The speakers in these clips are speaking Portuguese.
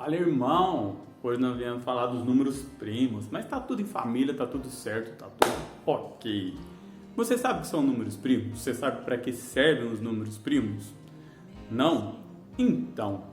Fala, irmão! Hoje nós viemos falar dos números primos, mas tá tudo em família, tá tudo certo, tá tudo ok. Você sabe o que são números primos? Você sabe para que servem os números primos? Não? Então,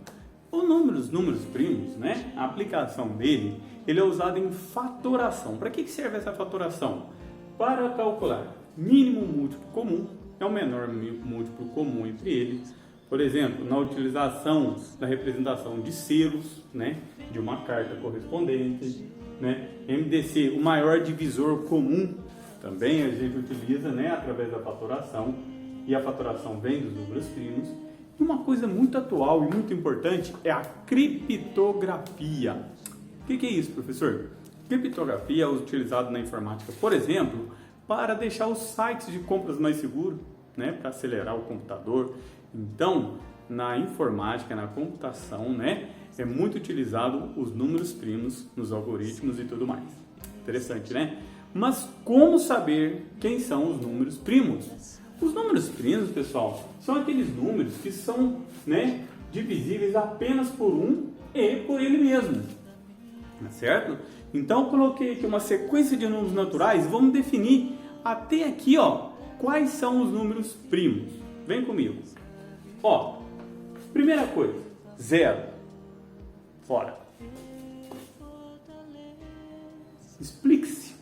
os números primos, né? A aplicação dele, ele é usado em fatoração. Para que serve essa fatoração? Para calcular mínimo múltiplo comum, é o menor múltiplo comum entre eles. Por exemplo, na utilização da representação de selos, né, de uma carta correspondente, né, MDC, o maior divisor comum, também a gente utiliza, né, através da fatoração, e a fatoração vem dos números primos. E uma coisa muito atual e muito importante é a criptografia. O que é isso, professor? Criptografia é utilizada na informática, por exemplo, para deixar os sites de compras mais seguros, né, para acelerar o computador. Então, na informática, na computação, né, é muito utilizado os números primos nos algoritmos e tudo mais. Interessante, né? Mas como saber quem são os números primos? Os números primos, pessoal, são aqueles números que são, né, divisíveis apenas por um e por ele mesmo. Tá certo? Então, eu coloquei aqui uma sequência de números naturais. Vamos definir até aqui, ó, quais são os números primos. Vem comigo. Ó, primeira coisa, 0. Fora. Explique-se.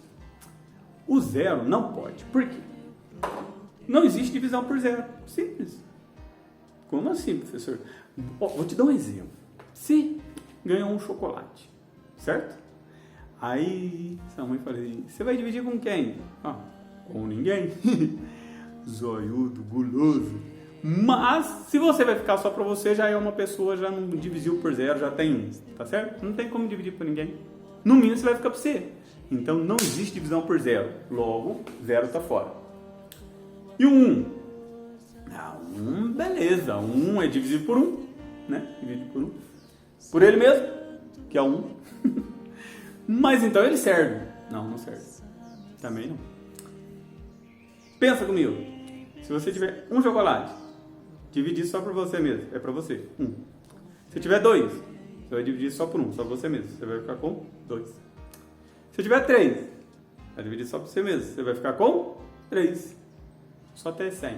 O 0 não pode. Por quê? Não existe divisão por 0. Simples. Como assim, professor? Ó, vou te dar um exemplo. Você ganhou um chocolate, certo? Aí, sua mãe fala assim, você vai dividir com quem? Ah, com ninguém. Zoiudo, guloso. Mas, se você vai ficar só para você, já é uma pessoa, já não dividiu por 0, já tem 1, tá certo? Não tem como dividir para ninguém. No mínimo, você vai ficar para você. Então, não existe divisão por 0. Logo, 0 está fora. E o 1? Ah, 1, beleza. 1 é divisível por 1, né? Divide por 1. Por ele mesmo, que é 1. Mas, então, ele serve. Não, não serve. Também não. Pensa comigo. Se você tiver um chocolate, dividir só por você mesmo. É para você. 1. Se tiver 2, você vai dividir só por 1. Só por você mesmo. Você vai ficar com 2. Se tiver 3, vai dividir só por você mesmo. Você vai ficar com 3. Só até 100.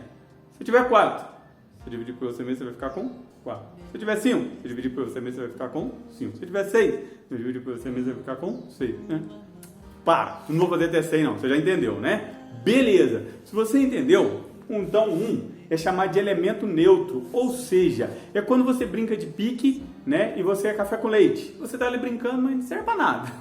Se tiver 4, você dividir por você mesmo, você vai ficar com 4. Se tiver 5, você dividir por você mesmo, você vai ficar com 5. Se tiver 6, você dividir por você mesmo, você vai ficar com 6. Né? Para. Não vou fazer até 100 não. Você já entendeu, né? Beleza. Se você entendeu, então 1 é chamado de elemento neutro, ou seja, é quando você brinca de pique, né, e você é café com leite. Você está ali brincando, mas não serve para nada.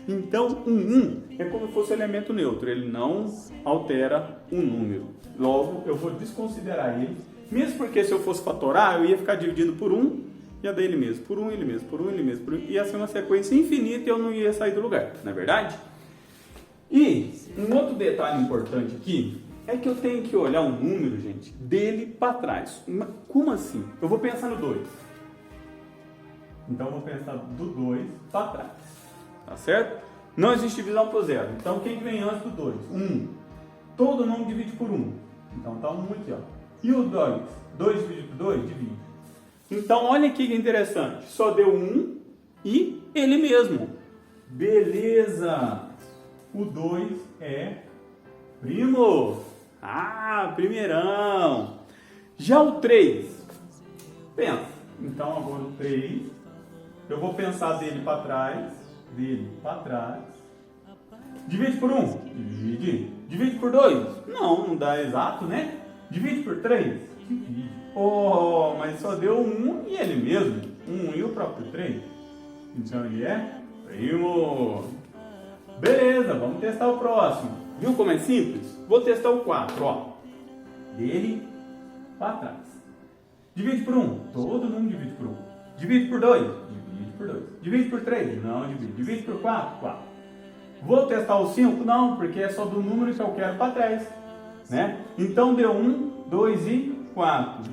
Então, 1 é como se fosse um elemento neutro, ele não altera um número. Logo, eu vou desconsiderar ele, mesmo porque se eu fosse fatorar, eu ia ficar dividindo por 1, ia dar ele mesmo, por 1, ele mesmo, por 1, ele mesmo, por 1, ia ser uma sequência infinita e eu não ia sair do lugar, não é verdade? E um outro detalhe importante aqui é que eu tenho que olhar um número, gente, dele para trás. Como assim? Eu vou pensar no 2. Então, eu vou pensar do 2 para trás. Tá certo? Não existe divisão por 0. Então, quem vem antes do 2? 1. Todo número divide por 1. Então, tá 1 aqui, ó. E o 2? 2 dividido por 2? Divide. Então, olha aqui que interessante. Só deu 1 e ele mesmo. Beleza! O 2 é primo. Ah, primeirão. Já o 3. Pensa. Então, agora o 3. Eu vou pensar dele para trás. Divide por 1. Divide. Divide por 2. Não, não dá exato, né? Divide por 3. Divide. Oh, mas só deu 1 e ele mesmo. 1 e o próprio 3. Então, ele é primo. Beleza, vamos testar o próximo. Viu como é simples? Vou testar o 4, ó. Dele para trás. Divide por 1. Todo mundo divide por 1. Divide por 2. Divide por 2. Divide por 3. Não divide. Divide por 4. 4. Vou testar o 5? Não, porque é só do número que eu quero para trás. Né? Então deu 1, 2 e 4.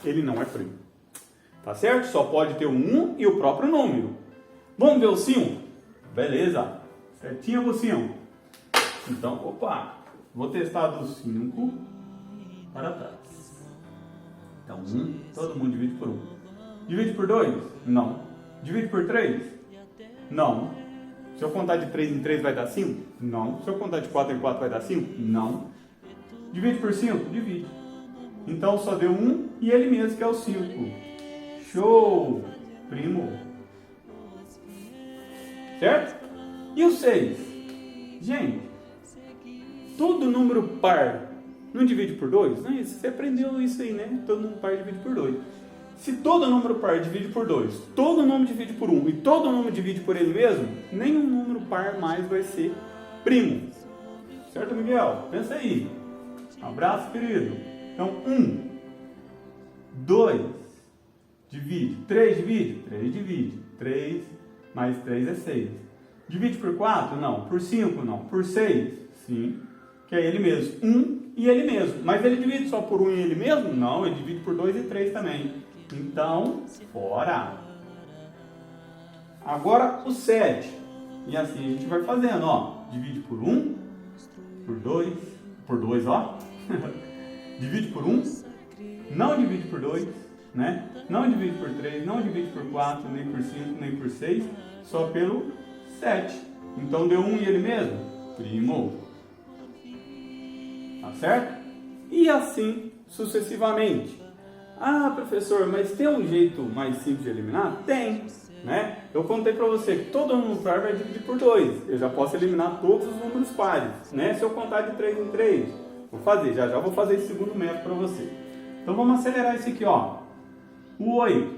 Ele não é primo. Tá certo? Só pode ter o 1 e o próprio número. Vamos ver o 5? Beleza. Certinho o 5. Então, opa. Vou testar do 5 para trás. Então, Então, 1, todo mundo divide por 1. Divide por 2? Não. Divide por 3? Não. Se eu contar de 3 em 3 vai dar 5? Não. Se eu contar de 4 em 4 vai dar 5? Não. Divide por 5? Divide. Então só deu 1 e ele mesmo que é o 5. Show! Primo. Certo? E o 6? Gente, todo número par não divide por 2? Não, você aprendeu isso aí, né? Todo número par divide por 2. Se todo número par divide por 2, todo número divide por 1 e todo número divide por ele mesmo, nenhum número par mais vai ser primo. Certo, Miguel? Pensa aí. Um abraço, querido. Então, 1, 2, divide. 3 divide? 3 divide. 3 mais 3 é 6. Divide por 4? Não. Por 5? Não. Por 6? Sim. Que é ele mesmo. 1 e ele mesmo. Mas ele divide só por 1 e ele mesmo? Não, ele divide por 2 e 3 também. Então, fora. Agora o 7. E assim a gente vai fazendo, ó. Divide por 1, por 2, ó. Divide por 1, não divide por 2, né? Não divide por 3, não divide por 4, nem por 5, nem por 6, só pelo 7. Então deu 1 e ele mesmo? Primo. Tá certo? E assim sucessivamente. Ah, professor, mas tem um jeito mais simples de eliminar? Tem, né? Eu contei para você que todo número par vai dividir por 2. Eu já posso eliminar todos os números pares, né? Se eu contar de 3 em 3, vou fazer, já vou fazer esse segundo método para você. Então vamos acelerar esse aqui, ó. O 8.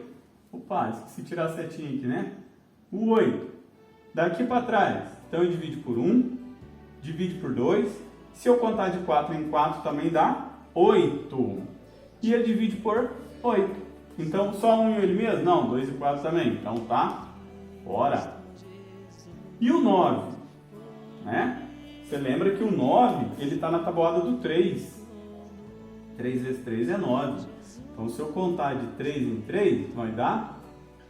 Opa, esqueci de tirar a setinha aqui, né? O 8. Daqui para trás, então eu divido por 1, divide por 2. Se eu contar de 4 em 4 também dá 8. E ele divide por 8. Então, só 1 e ele mesmo? Não, 2 e 4 também. Então, tá fora. E o 9? Né? Você lembra que o 9, ele está na tabuada do 3. 3 vezes 3 é 9. Então, se eu contar de 3 em 3, vai dar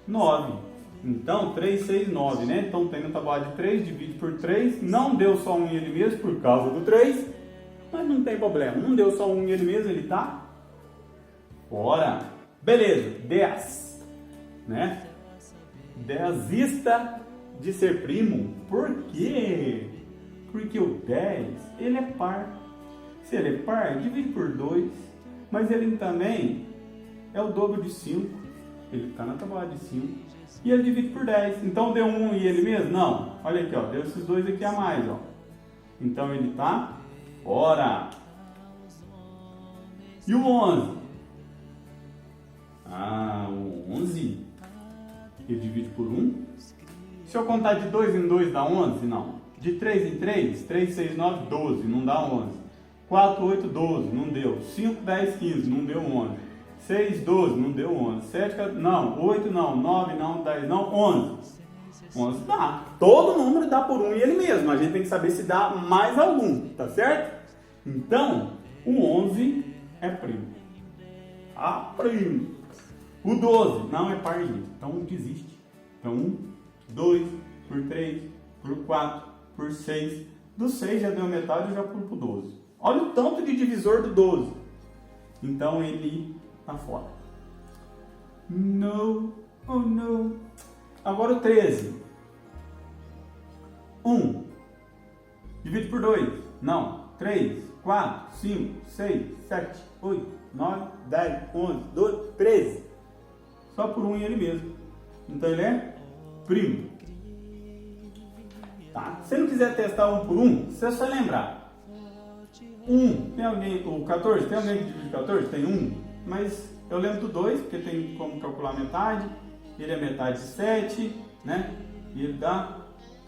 9. Então, 3, 6, 9, né? Então, tem na tabuada de 3, divide por 3. Não deu só 1 e ele mesmo por causa do 3. Mas não tem problema. Não deu só 1 e ele mesmo, ele tá fora. Beleza, 10, né? Dezista de ser primo. Por quê? Porque o 10, ele é par. Se ele é par, divide por 2. Mas ele também é o dobro de 5. Ele está na tabuada de 5. E ele divide por 10. Então deu 1 e ele mesmo? Não. Olha aqui, ó. Deu esses dois aqui a mais, ó. Então ele está fora. E o 11? O 11, ele divide por 1. Se eu contar de 2 em 2 dá 11? Não. De 3 em 3, 3, 6, 9, 12, não dá 11. 4, 8, 12, não deu. 5, 10, 15, não deu 11. 6, 12, não deu 11. 7, 14, não. 8, não. 9, não. 10, não. 11. 11 dá. Todo número dá por 1 e ele mesmo. A gente tem que saber se dá mais algum, tá certo? Então, o 11 é primo. Primo. O 12 não é par, gente. Então desiste. Então 1, 2, por 3, por 4, por 6. Do 6 já deu metade, eu já pulo pro 12. Olha o tanto de divisor do 12. Então ele tá fora. No, oh no. Agora o 13. 1. Divide por 2. Não. 3, 4, 5, 6, 7, 8, 9, 10, 11, 12, 13. Só por 1 e ele mesmo. Então ele é primo. Tá? Se você não quiser testar 1 por 1, você só lembrar. 1, tem alguém, o 14, tem alguém que divide 14? Tem 1. Mas eu lembro do 2, porque tem como calcular metade. Ele é metade de 7, né? E ele dá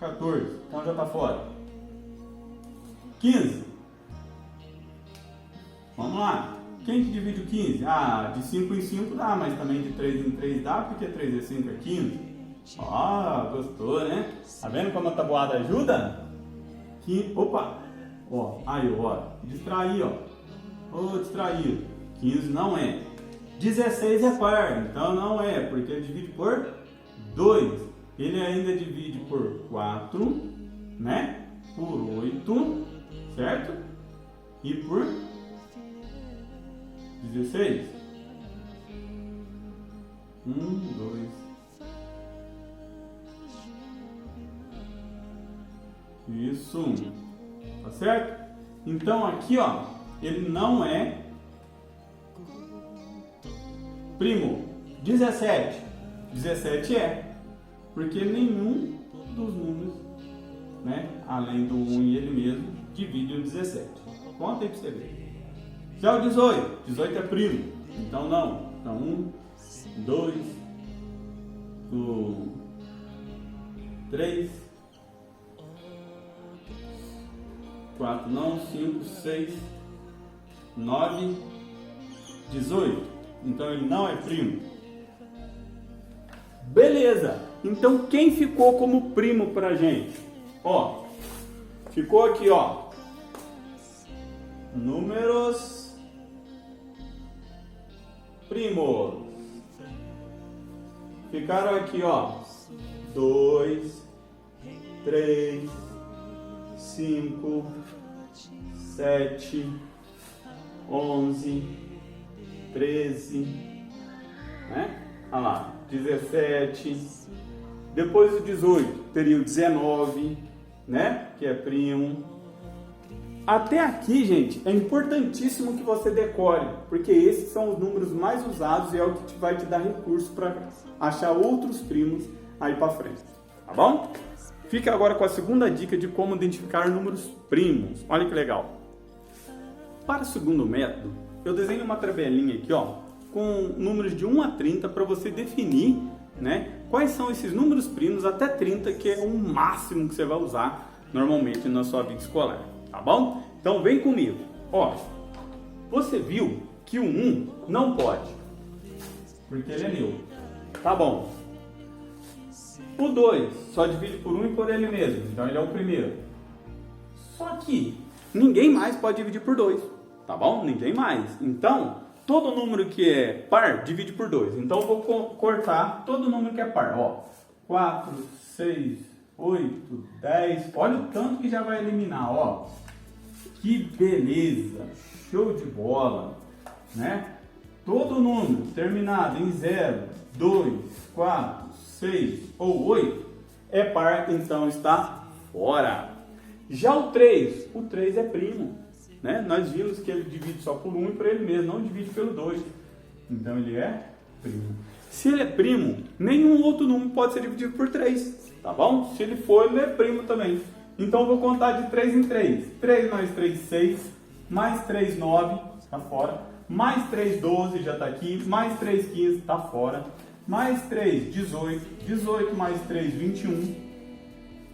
14. Então já está fora. 15. Vamos lá. Quem que divide o 15? De 5 em 5 dá, mas também de 3 em 3 dá, porque 3 vezes 5 é 15. Gostou, né? Tá vendo como a tabuada ajuda? Opa! Aí, distraí, distraído. 15 não é. 16 é par, então não é, porque ele divide por 2. Ele ainda divide por 4, né? Por 8, certo? E por 16. 2. Isso. Tá certo? Então aqui, ó, ele não é primo. 17. 17 é. Porque nenhum dos números, né, além do 1 e ele mesmo, divide o 17. Conta aí pra você ver. Já o 18. 18 é primo. Então não. Então 1, 2, 3, 4 não, 5, 6, 9, 18. Então ele não é primo. Beleza. Então quem ficou como primo pra gente? Ó, ficou aqui, ó. Números primos. Ficaram aqui, ó. 2, 3, 5, 7, 11, 13, né? Olha lá, 17. Depois do 18 teria o 19, né? Que é primo. Até aqui, gente, é importantíssimo que você decore, porque esses são os números mais usados e é o que vai te dar recurso para achar outros primos aí para frente, tá bom? Fica agora com a segunda dica de como identificar números primos. Olha que legal. Para o segundo método, eu desenho uma tabelinha aqui, ó, com números de 1 a 30 para você definir, né, quais são esses números primos até 30, que é o máximo que você vai usar normalmente na sua vida escolar. Tá bom? Então vem comigo. Ó, você viu que o 1 não pode, porque ele é neutro. Tá bom. O 2 só divide por 1 e por ele mesmo, então ele é o primeiro. Só que ninguém mais pode dividir por 2, tá bom? Ninguém mais. Então, todo número que é par divide por 2. Então eu vou cortar todo número que é par. Ó, 4, 6, 8, 10. Olha o tanto que já vai eliminar, ó. Que beleza! Show de bola, né? Todo número terminado em 0, 2, 4, 6 ou 8 é par, então está fora. Já o 3 é primo, né? Nós vimos que ele divide só por 1 e por ele mesmo, não divide pelo 2. Então ele é primo. Se ele é primo, nenhum outro número pode ser dividido por 3, tá bom? Se ele for, ele é primo também. Então eu vou contar de 3 em 3. 3 mais 3, 6. Mais 3, 9. Está fora. Mais 3, 12. Já está aqui. Mais 3, 15. Está fora. Mais 3, 18. 18 mais 3, 21.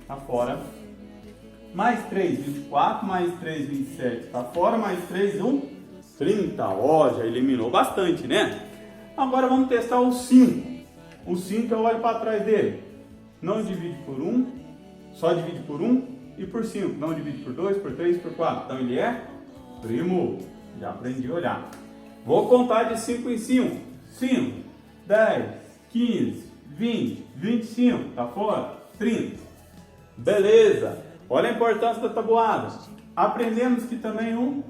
Está fora. Mais 3, 24. Mais 3, 27. Está fora. Mais 3, 1, 30. Ó, já eliminou bastante, né? Agora vamos testar o 5. O 5 eu olho para trás dele. Não divide por 1. Só divide por 1 e por 5. Não divide por 2, por 3, por 4. Então ele é primo. Já aprendi a olhar. Vou contar de 5 em 5. 5, 10, 15, 20, 25. Tá fora? 30. Beleza. Olha a importância da tabuada. Aprendemos que também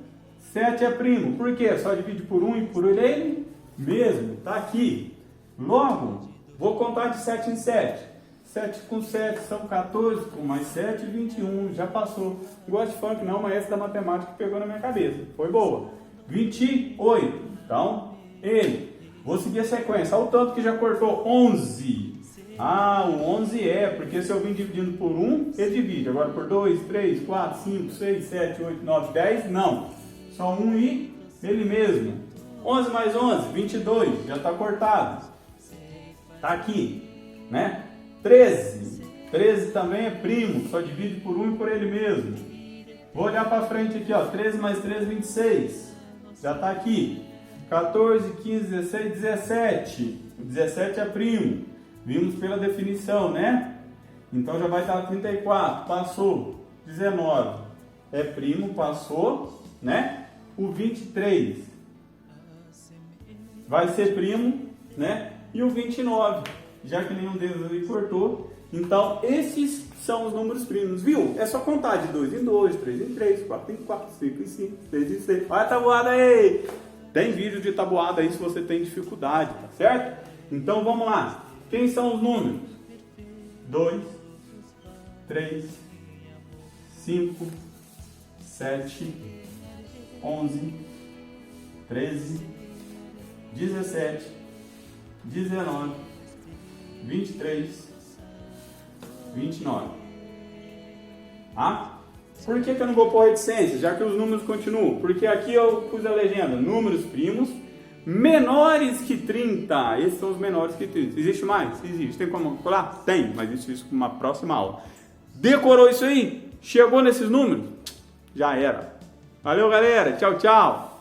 7 é primo. Por quê? Só divide por 1 e por ele mesmo. Tá aqui. Logo, vou contar de 7 em 7. 7 com 7 são 14, com mais 7, 21, já passou. Não gosto de funk não, mas essa da matemática pegou na minha cabeça. Foi boa. 28. Então, ele. Vou seguir a sequência. Olha o tanto que já cortou. 11. Ah, o 11 é, porque se eu vim dividindo por 1, ele divide. Agora por 2, 3, 4, 5, 6, 7, 8, 9, 10, não. Só 1 e ele mesmo. 11 mais 11, 22, já está cortado. Está aqui, né? 13. 13 também é primo, só divide por 1 e por ele mesmo. Vou olhar para frente aqui, ó. 13 mais 13, 26. Já está aqui. 14, 15, 16, 17. O 17 é primo. Vimos pela definição, né? Então já vai dar 34. Passou. 19. É primo, passou, né? O 23 vai ser primo, né? E o 29, já que nenhum deles ali cortou. Então, esses são os números primos, viu? É só contar de 2 em 2, 3 em 3, 4 em 4, 5 em 5, 6 em 6. Olha a tabuada aí! Tem vídeo de tabuada aí se você tem dificuldade, tá certo? Então vamos lá. Quem são os números? 2, 3, 5, 7, 11, 13, 17, 19, 23, 29. Ah? Por que eu não vou pôr reticência, já que os números continuam? Porque aqui eu pus a legenda, números primos menores que 30. Esses são os menores que 30. Existe mais? Existe. Tem como colar? Tem, mas isso com uma próxima aula. Decorou isso aí? Chegou nesses números? Já era. Valeu, galera. Tchau, tchau.